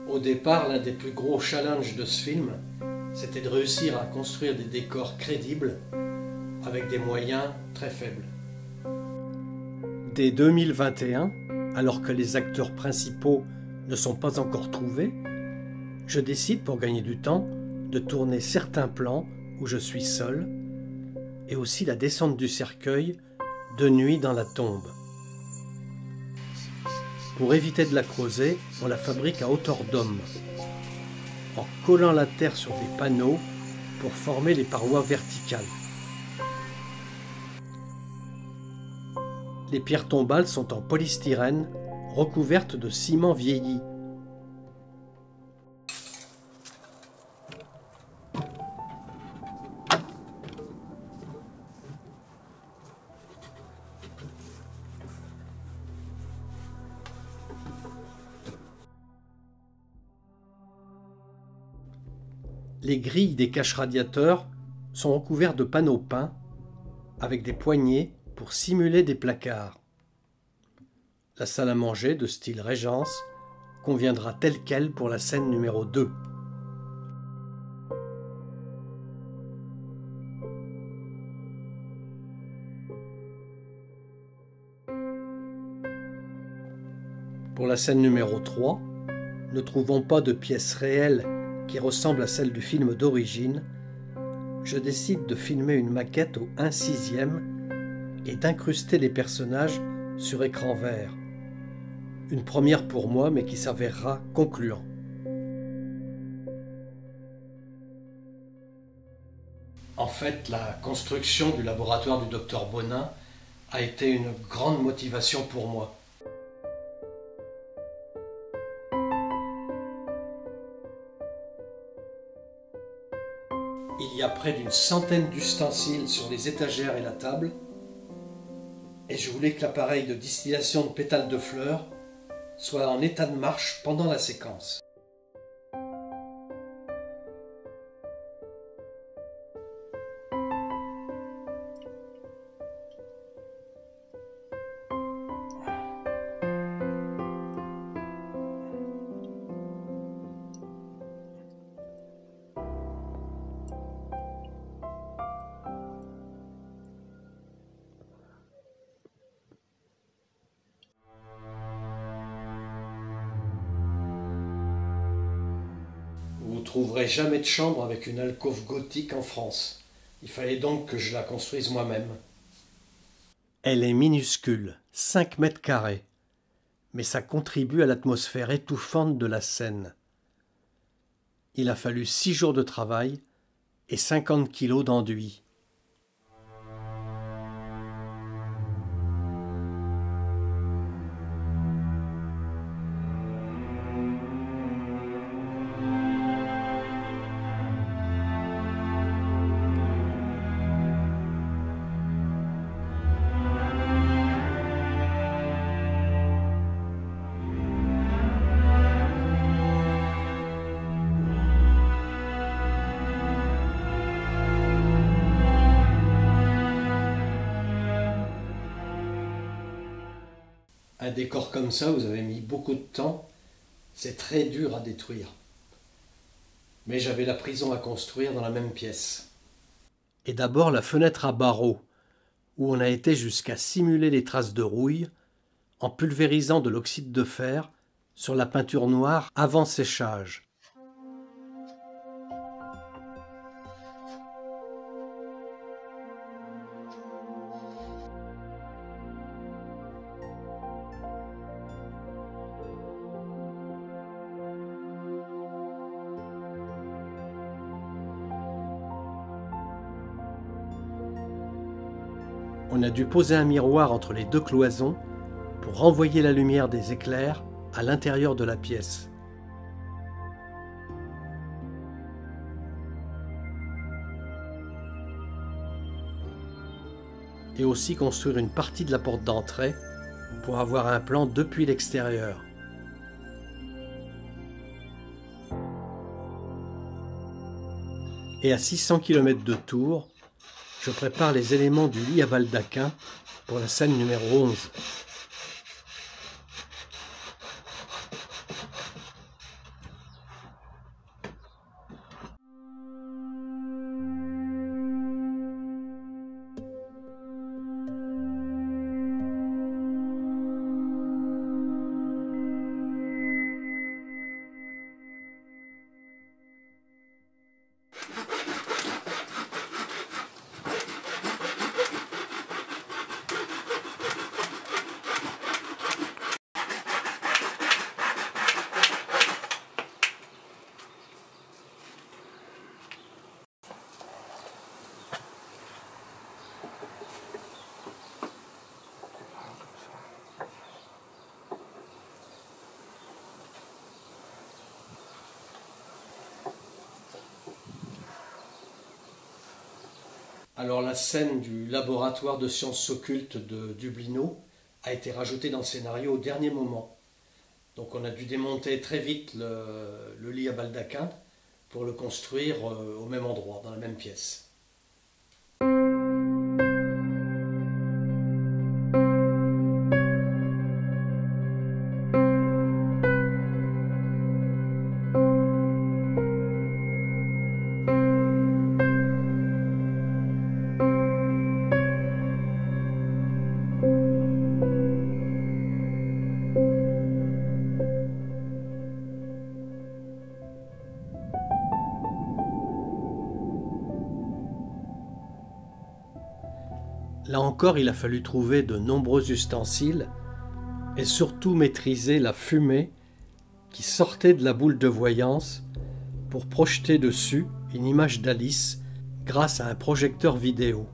Au départ, l'un des plus gros challenges de ce film, c'était de réussir à construire des décors crédibles avec des moyens très faibles. Dès 2021, alors que les acteurs principaux ne sont pas encore trouvés, je décide, pour gagner du temps, de tourner certains plans où je suis seul, et aussi la descente du cercueil de nuit dans la tombe. Pour éviter de la creuser, on la fabrique à hauteur d'homme, en collant la terre sur des panneaux pour former les parois verticales. Les pierres tombales sont en polystyrène, recouvertes de ciment vieilli. Les grilles des caches radiateurs sont recouvertes de panneaux peints avec des poignées pour simuler des placards. La salle à manger de style Régence conviendra telle quelle pour la scène numéro 2. Pour la scène numéro 3, ne trouvons pas de pièces réelles qui ressemblent à celles du film d'origine, je décide de filmer une maquette au 1/6 et d'incruster les personnages sur écran vert. Une première pour moi, mais qui s'avérera concluant. En fait, la construction du laboratoire du Dr Bonin a été une grande motivation pour moi. Il y a près d'une centaine d'ustensiles sur les étagères et la table, et je voulais que l'appareil de distillation de pétales de fleurs soit en état de marche pendant la séquence. Vous ne trouverez jamais de chambre avec une alcôve gothique en France. Il fallait donc que je la construise moi-même. Elle est minuscule, 5 mètres carrés, mais ça contribue à l'atmosphère étouffante de la scène. Il a fallu 6 jours de travail et 50 kilos d'enduit. Un décor comme ça, vous avez mis beaucoup de temps, c'est très dur à détruire. Mais j'avais la prison à construire dans la même pièce. Et d'abord la fenêtre à barreaux, où on a été jusqu'à simuler les traces de rouille en pulvérisant de l'oxyde de fer sur la peinture noire avant séchage. On a dû poser un miroir entre les deux cloisons pour renvoyer la lumière des éclairs à l'intérieur de la pièce. Et aussi construire une partie de la porte d'entrée pour avoir un plan depuis l'extérieur. Et à 600 km de Tours, je prépare les éléments du lit à baldaquin pour la scène numéro 11. Alors la scène du laboratoire de sciences occultes de Dublino a été rajoutée dans le scénario au dernier moment. Donc on a dû démonter très vite le lit à baldaquin pour le construire au même endroit, dans la même pièce. Là encore, il a fallu trouver de nombreux ustensiles et surtout maîtriser la fumée qui sortait de la boule de voyance pour projeter dessus une image d'Alice grâce à un projecteur vidéo.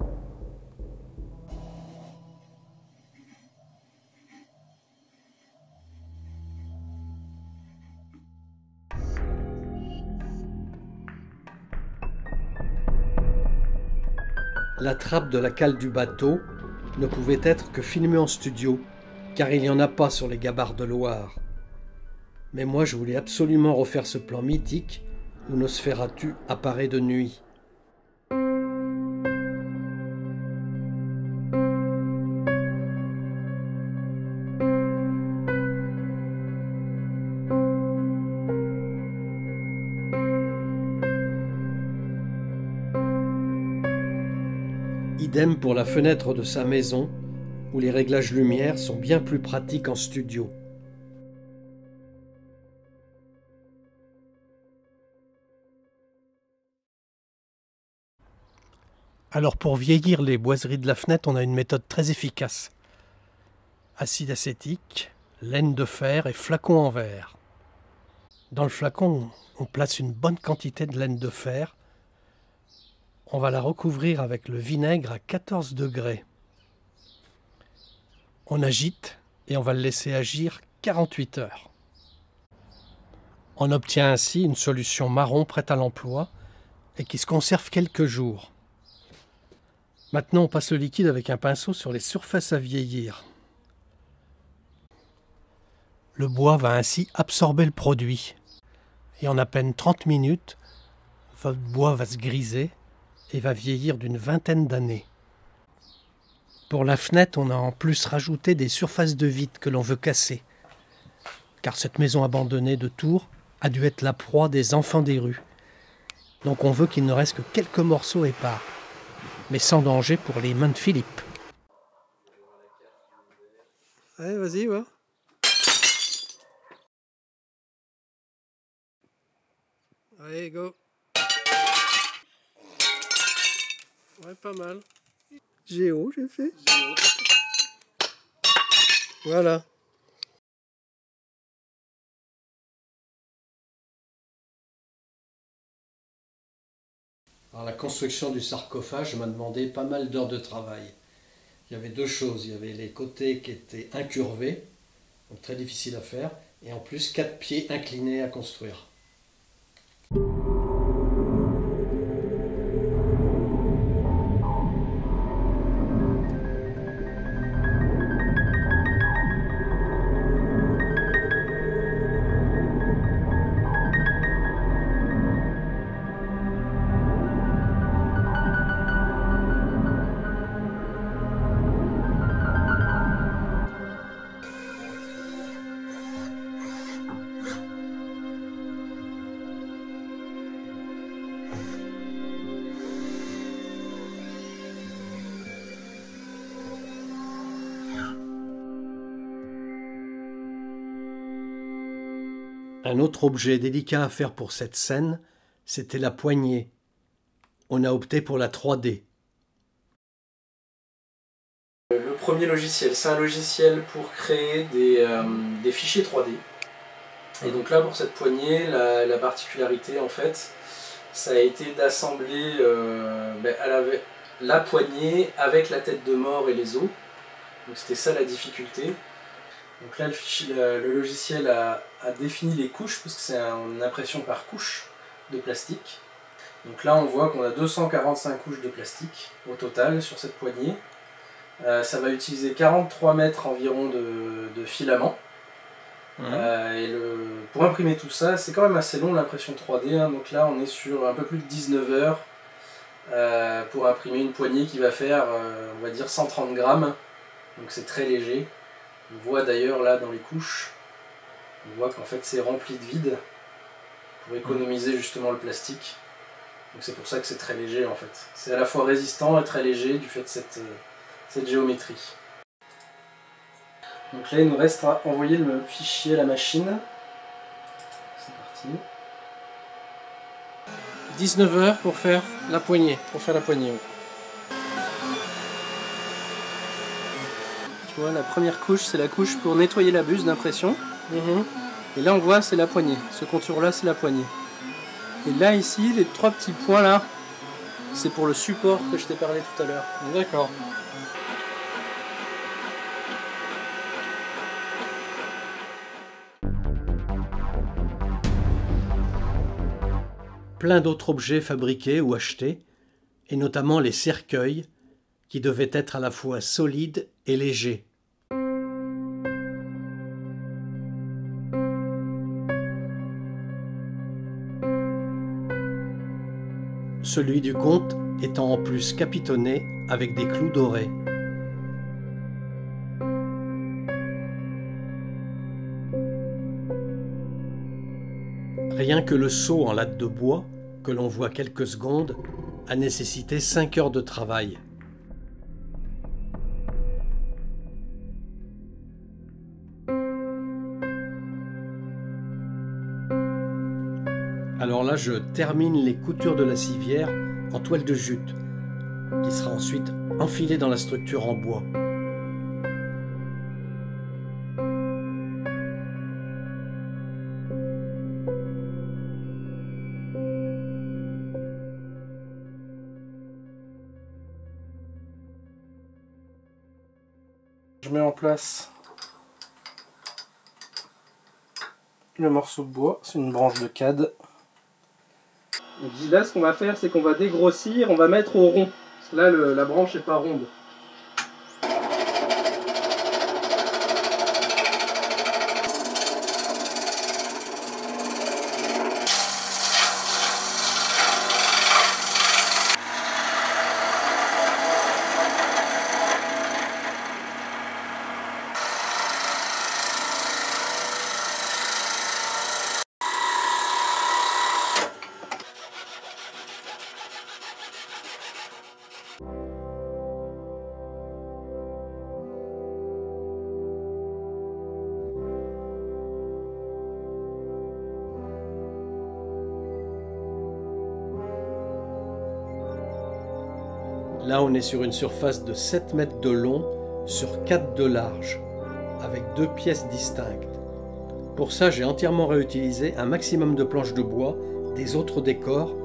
La trappe de la cale du bateau ne pouvait être que filmée en studio, car il n'y en a pas sur les gabarres de Loire. Mais moi je voulais absolument refaire ce plan mythique où Nosferatu apparaît de nuit. Idem pour la fenêtre de sa maison, où les réglages lumière sont bien plus pratiques en studio. Alors pour vieillir les boiseries de la fenêtre, on a une méthode très efficace. Acide acétique, laine de fer et flacon en verre. Dans le flacon, on place une bonne quantité de laine de fer. On va la recouvrir avec le vinaigre à 14 degrés. On agite et on va le laisser agir 48 heures. On obtient ainsi une solution marron prête à l'emploi et qui se conserve quelques jours. Maintenant, on passe le liquide avec un pinceau sur les surfaces à vieillir. Le bois va ainsi absorber le produit. Et en à peine 30 minutes, votre bois va se griser et va vieillir d'une vingtaine d'années. Pour la fenêtre, on a en plus rajouté des surfaces de vitre que l'on veut casser. Car cette maison abandonnée de Tours a dû être la proie des enfants des rues. Donc on veut qu'il ne reste que quelques morceaux épars, mais sans danger pour les mains de Philippe. Allez, vas-y, va. Allez, go. Ouais, pas mal. Géo, j'ai fait. Géo. Voilà. Alors, la construction du sarcophage m'a demandé pas mal d'heures de travail. Il y avait deux choses. Il y avait les côtés qui étaient incurvés, donc très difficile à faire, et en plus 4 pieds inclinés à construire. Un autre objet délicat à faire pour cette scène, c'était la poignée. On a opté pour la 3D. Le premier logiciel, c'est un logiciel pour créer des fichiers 3D. Et donc là, pour cette poignée, la particularité, en fait, ça a été d'assembler la poignée avec la tête de mort et les os. Donc c'était ça la difficulté. Donc là, le logiciel a défini les couches, parce que c'est une impression par couche de plastique. Donc là on voit qu'on a 245 couches de plastique au total sur cette poignée. Ça va utiliser 43 mètres environ de filament. Pour imprimer tout ça, c'est quand même assez long l'impression 3D, hein. Donc là on est sur un peu plus de 19 heures pour imprimer une poignée qui va faire, on va dire 130 grammes. Donc c'est très léger. On voit d'ailleurs là dans les couches, on voit qu'en fait c'est rempli de vide pour économiser justement le plastique. Donc c'est pour ça que c'est très léger en fait. C'est à la fois résistant et très léger du fait de cette géométrie. Donc là il nous reste à envoyer le fichier à la machine. C'est parti. 19 heures pour faire la poignée. Oui. Tu vois, la première couche, c'est la couche pour nettoyer la buse d'impression. Et là, on voit, c'est la poignée. Ce contour-là, c'est la poignée. Et là, ici, les 3 petits points là, c'est pour le support que je t'ai parlé tout à l'heure. D'accord. Plein d'autres objets fabriqués ou achetés, et notamment les cercueils, qui devaient être à la fois solides et légers. Celui du comte étant en plus capitonné avec des clous dorés. Rien que le seau en latte de bois, que l'on voit quelques secondes, a nécessité 5 heures de travail. Alors là, je termine les coutures de la civière en toile de jute, qui sera ensuite enfilée dans la structure en bois. Je mets en place le morceau de bois, c'est une branche de cad. Donc là, ce qu'on va faire, c'est qu'on va dégrossir, on va mettre au rond. Parce que là, la branche n'est pas ronde. Là, on est sur une surface de 7 mètres de long sur 4 de large, avec 2 pièces distinctes. Pour ça, j'ai entièrement réutilisé un maximum de planches de bois des autres décors,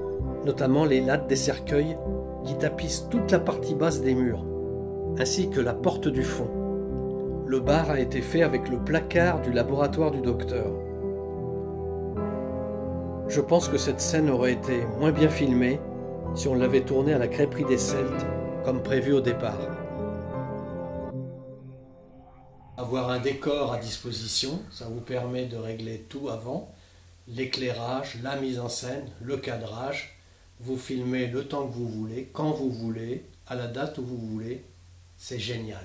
notamment les lattes des cercueils qui tapissent toute la partie basse des murs, ainsi que la porte du fond. Le bar a été fait avec le placard du laboratoire du docteur. Je pense que cette scène aurait été moins bien filmée si on l'avait tournée à la crêperie des Celtes, comme prévu au départ. Avoir un décor à disposition, ça vous permet de régler tout avant, l'éclairage, la mise en scène, le cadrage. Vous filmez le temps que vous voulez, quand vous voulez, à la date où vous voulez. C'est génial.